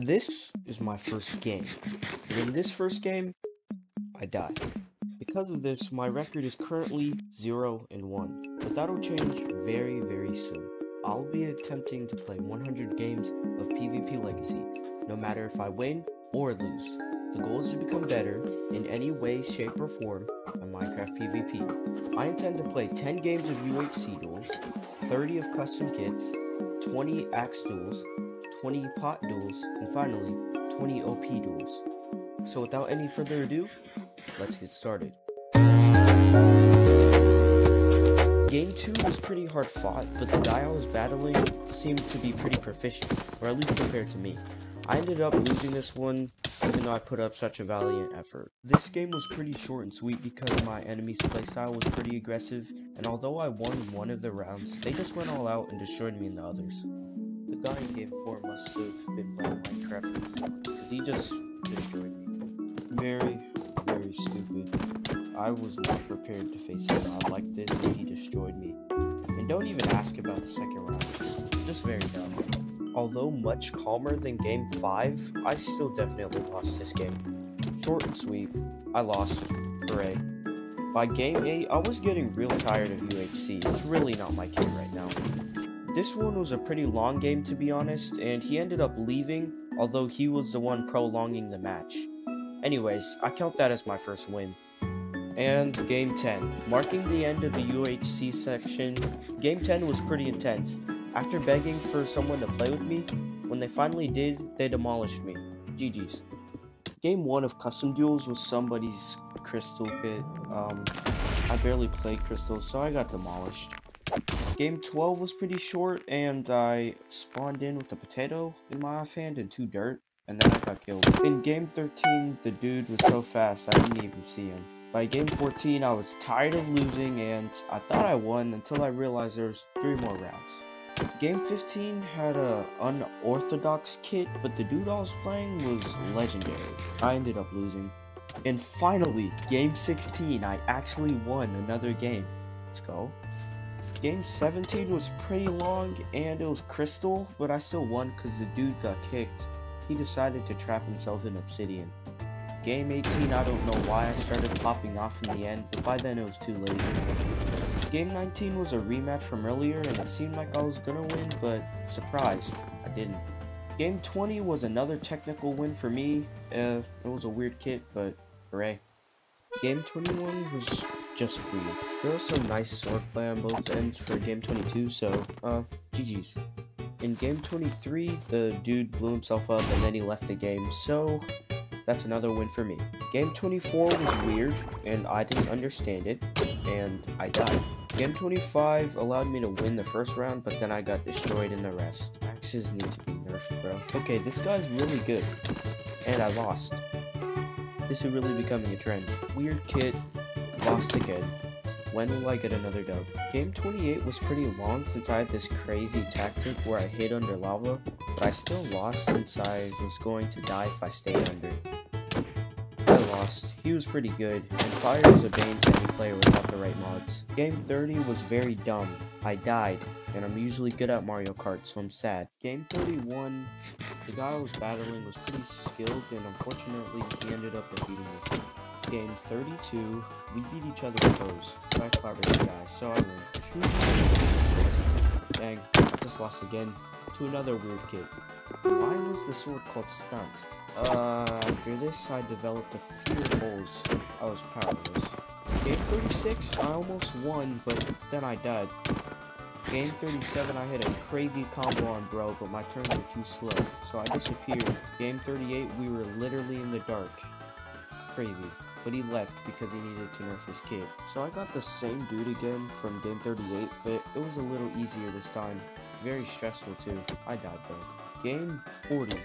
This is my first game, and in this first game, I died. Because of this, my record is currently 0-1, but that'll change very, very soon. I'll be attempting to play 100 games of PvP Legacy, no matter if I win or lose. The goal is to become better in any way, shape, or form on Minecraft PvP. I intend to play 10 games of UHC duels, 30 of custom kits, 20 axe duels, 20 pot duels, and finally, 20 OP duels. So without any further ado, let's get started. Game 2 was pretty hard fought, but the guy I was battling seemed to be pretty proficient, or at least compared to me. I ended up losing this one, even though I put up such a valiant effort. This game was pretty short and sweet because my enemy's playstyle was pretty aggressive, and although I won one of the rounds, they just went all out and destroyed me in the others. The guy in game 4 must have been playing Minecraft because he just destroyed me. Very, very stupid. I was not prepared to face a mob like this and he destroyed me. And don't even ask about the second round, just very dumb. Although much calmer than game 5, I still definitely lost this game. Short and sweet, I lost, hooray. By game 8, I was getting real tired of UHC, it's really not my game right now. This one was a pretty long game to be honest, and he ended up leaving, although he was the one prolonging the match. Anyways, I count that as my first win. And game 10, marking the end of the UHC section. Game 10 was pretty intense. After begging for someone to play with me, when they finally did, they demolished me. GG's. Game 1 of custom duels was somebody's crystal pit. I barely played crystals, so I got demolished. Game 12 was pretty short, and I spawned in with a potato in my offhand and 2 dirt, and then I got killed. In game 13, the dude was so fast I didn't even see him. By game 14, I was tired of losing, and I thought I won until I realized there was 3 more rounds. Game 15 had a unorthodox kit, but the dude I was playing was legendary. I ended up losing. And finally, game 16, I actually won another game. Let's go. Game 17 was pretty long, and it was crystal, but I still won because the dude got kicked. He decided to trap himself in obsidian. Game 18, I don't know why I started popping off in the end, but by then it was too late. Game 19 was a rematch from earlier, and it seemed like I was gonna win, but surprise, I didn't. Game 20 was another technical win for me. It was a weird kit, but hooray. Game 21 was just weird. There was some nice swordplay on both ends for game 22, so, GG's. In game 23, the dude blew himself up and then he left the game, so that's another win for me. Game 24 was weird, and I didn't understand it, and I died. Game 25 allowed me to win the first round, but then I got destroyed in the rest. Axes need to be nerfed, bro. Okay, this guy's really good, and I lost. This is really becoming a trend. Weird kit, lost again. When will I get another dub? Game 28 was pretty long since I had this crazy tactic where I hid under lava, but I still lost since I was going to die if I stayed under. I lost. He was pretty good, and fire is a bane to any player without the right mods. Game 30 was very dumb. I died, and I'm usually good at Mario Kart, so I'm sad. Game 31, the guy I was battling was pretty skilled, and unfortunately he ended up defeating me. Game 32, we beat each other with those. I collaborated guys, so I win. Dang, I just lost again to another weird kid. Why was the sword called Stunt? After this, I developed a few holes. I was powerless. Game 36, I almost won, but then I died. Game 37, I hit a crazy combo on bro, but my turns were too slow, so I disappeared. Game 38, we were literally in the dark. Crazy. But he left because he needed to nerf his kit. So I got the same dude again from game 38, but it was a little easier this time. Very stressful too. I died though. Game 40.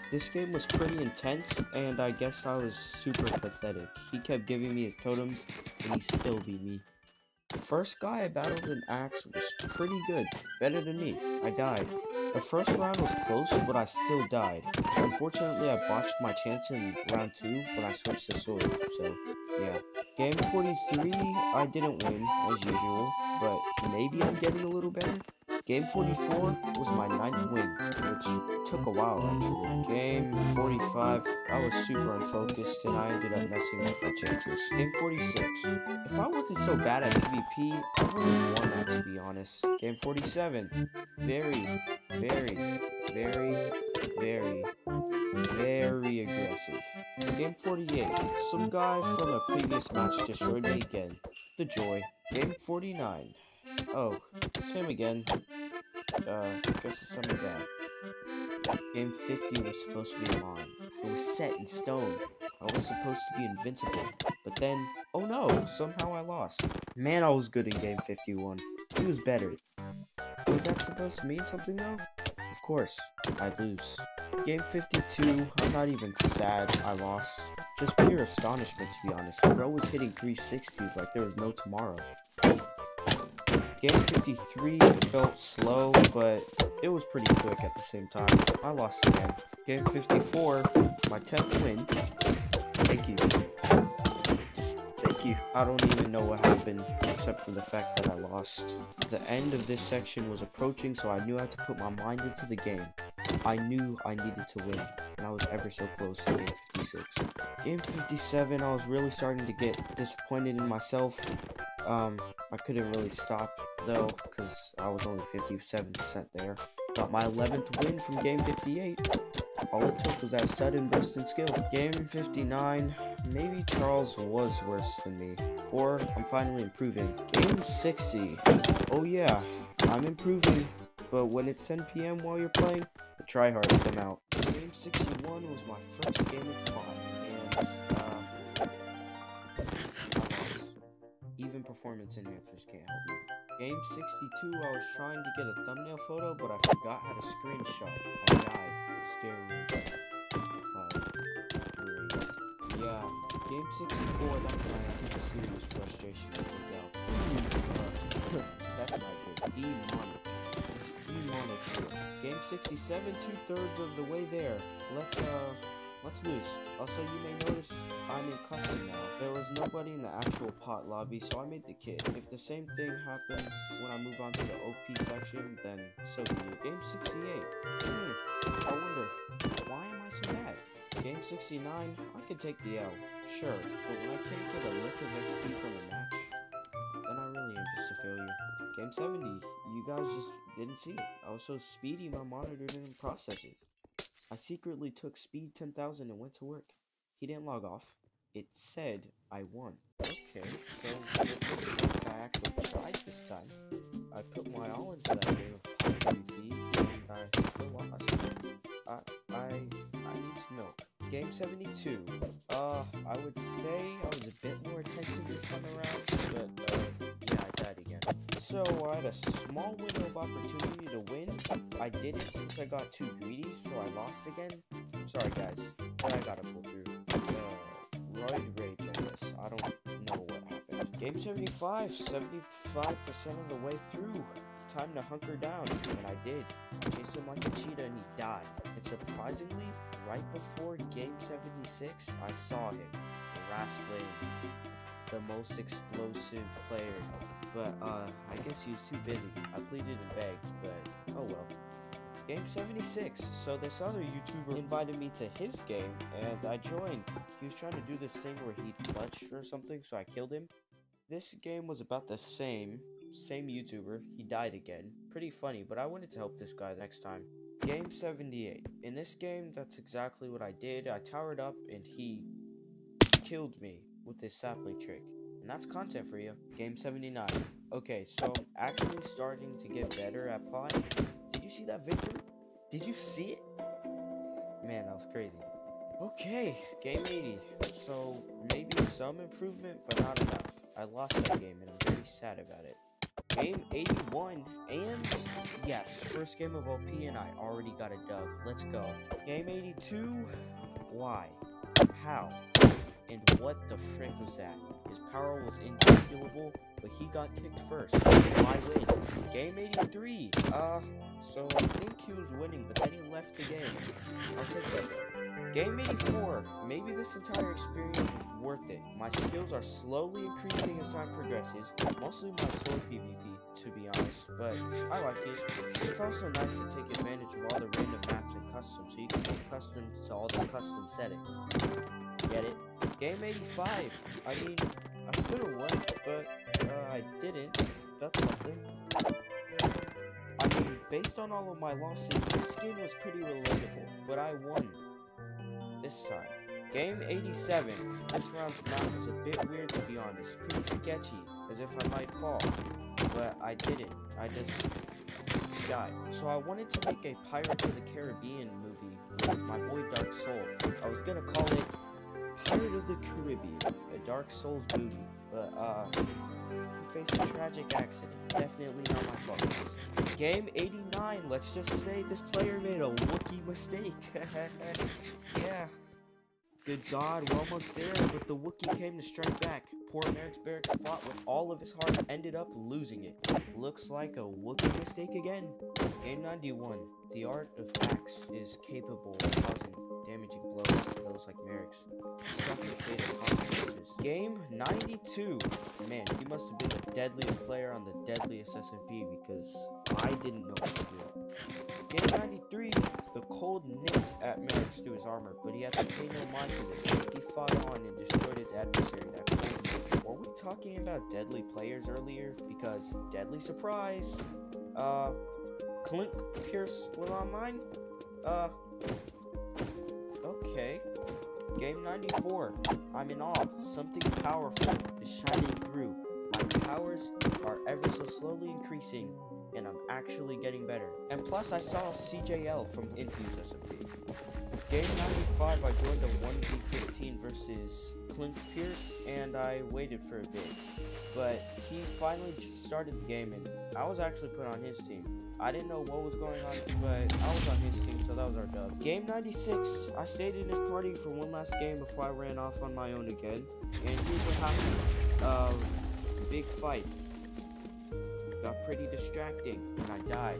This game was pretty intense, and I guess I was super pathetic. He kept giving me his totems, and he still beat me. The first guy I battled in Axe was pretty good, better than me. I died. The first round was close, but I still died. Unfortunately, I botched my chance in round 2 when I switched to sword, so yeah. Game 43, I didn't win, as usual, but maybe I'm getting a little better. Game 44 was my 9th win, which took a while actually. Game 45, I was super unfocused and I ended up messing up my chances. Game 46, if I wasn't so bad at PvP, I would have won that, to be honest. Game 47, very aggressive. Game 48, some guy from a previous match destroyed me again. The joy. Game 49, oh, it's him again. Guess it's something bad. Game 50 was supposed to be mine. It was set in stone. I was supposed to be invincible. But then, oh no, somehow I lost. Man, I was good in game 51. He was better. Was that supposed to mean something though? Of course, I'd lose. Game 52, I'm not even sad I lost. Just pure astonishment, to be honest. Bro was hitting 360s like there was no tomorrow. Game 53 felt slow, but it was pretty quick at the same time. I lost again. Game 54, my 10th win. Thank you. Just thank you. I don't even know what happened, except for the fact that I lost. The end of this section was approaching, so I knew I had to put my mind into the game. I knew I needed to win, and I was ever so close to game 56. Game 57, I was really starting to get disappointed in myself. I couldn't really stop though, because I was only 57% there. Got my 11th win from game 58. All it took was that sudden burst in skill. Game 59, maybe Charles was worse than me, or I'm finally improving. Game 60, oh yeah, I'm improving, but when it's 10 PM while you're playing, the tryhards come out. Game 61 was my first game of pod, and even performance enhancers can't help me. Game 62, I was trying to get a thumbnail photo, but I forgot how to screenshot. I died. Steroids. Great. Yeah, game 64, that guy had some serious frustration to take out. That's not good. Demonic. Just demonic shit. Game 67, 2/3 of the way there. Let's lose. Also, you may notice I'm in custom now. There was nobody in the actual pot lobby, so I made the kit. If the same thing happens when I move on to the OP section, then so be it. Game 68. I wonder, why am I so bad? Game 69, I could take the L. Sure, but when I can't get a lick of XP from a match, then I really am just a failure. Game 70, you guys just didn't see it. I was so speedy, my monitor didn't process it. I secretly took speed 10,000 and went to work. He didn't log off. It said I won. Okay, so I actually tried this time. I put my all into that game of PvP and I still lost. I need some milk. Game 72. I would say I was a bit more attentive this time around, but yeah, I died again. So I had a small window of opportunity to win. I didn't since I got too greedy, so I lost again. Sorry guys, but I gotta pull through. Roid rage, I guess. I don't know what happened. Game 75, 75% of the way through. Time to hunker down, and I did. I chased him like a cheetah and he died. And surprisingly, right before game 76, I saw him. Rasplin, the most explosive player. But, I guess he was too busy. I pleaded and begged, but, oh well. Game 76, so this other YouTuber invited me to his game, and I joined. He was trying to do this thing where he'd clutch or something, so I killed him. This game was about the same YouTuber, he died again. Pretty funny, but I wanted to help this guy next time. Game 78. In this game, that's exactly what I did. I towered up, and he killed me with his sapling trick. And that's content for you. Game 79. Okay, so I'm actually starting to get better at plotting. Did you see that victory? Did you see it? Man, that was crazy. Okay, game 80. So, maybe some improvement, but not enough. I lost that game, and I'm very sad about it. Game 81, and yes, first game of OP, and I already got a dub. Let's go. Game 82, why? How? And what the frick was that? His power was incalculable, but he got kicked first. My win. Game 83. So I think he was winning, but then he left the game. I'll take that. Game 84. Maybe this entire experience was worth it. My skills are slowly increasing as time progresses, mostly my sword PvP. to be honest, but I like it. It's also nice to take advantage of all the random maps and customs, so you can get accustomed to all the custom settings. Get it? Game 85. I mean, I could have won, but I didn't. That's something. I mean, based on all of my losses, the skin was pretty relatable, but I won this time. Game 87. This round's map was a bit weird, to be honest. Pretty sketchy, as if I might fall. But I didn't. I just died. So I wanted to make a Pirates of the Caribbean movie with my boy Dark Soul. I was gonna call it Pirate of the Caribbean, a Dark Souls movie. But, he faced a tragic accident. Definitely not my fault. Game 89. Let's just say this player made a Wookiee mistake. Yeah. Good God, we're almost there, but the Wookiee came to strike back. Poor Merrick's Barracks fought with all of his heart and ended up losing it. Looks like a Wookiee mistake again. Game 91. The art of axe is capable of causing damaging blows to those like Merrick's. Suffer fatal consequences. Game 92. Man, he must have been the deadliest player on the deadliest SMP because I didn't know what to do. Game 93. The cold nipped at Merrick's through his armor, but he had to pay no mind to this. He fought on and destroyed his adversary that cold. Were we talking about deadly players earlier? Because deadly surprise. Clint Pierce was online? Okay. Game 94. I'm in awe. Something powerful is shining through. My powers are ever so slowly increasing, and I'm actually getting better. And plus, I saw CJL from Infused SMP. Game 95, I joined a 1v15 versus Clint Pierce, and I waited for a bit. But he finally started the game, and I was actually put on his team. I didn't know what was going on, but I was on his team, so that was our dub. Game 96, I stayed in his party for one last game before I ran off on my own again. And here's what happened. Big fight. Got pretty distracting, and I died.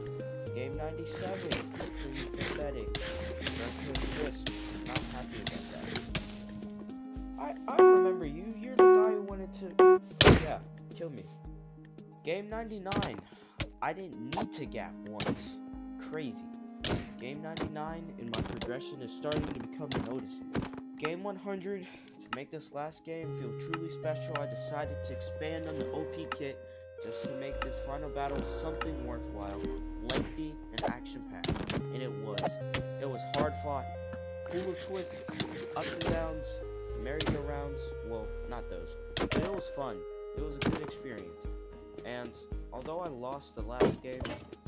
Game 97, pretty pathetic. Not happy about that. I remember you. You're the guy who wanted to, yeah, kill me. Game 99, I didn't need to gap once. Crazy. Game 99, and my progression is starting to become noticeable. Game 100, to make this last game feel truly special, I decided to expand on the OP kit just to make this final battle something worthwhile, lengthy, and action-packed. And it was. It was hard fought, full of twists, ups and downs, merry-go-rounds, well, not those, but it was fun. It was a good experience. And although I lost the last game,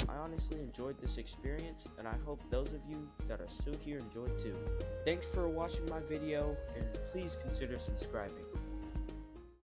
I honestly enjoyed this experience, and I hope those of you that are still here enjoyed too. Thanks for watching my video, and please consider subscribing.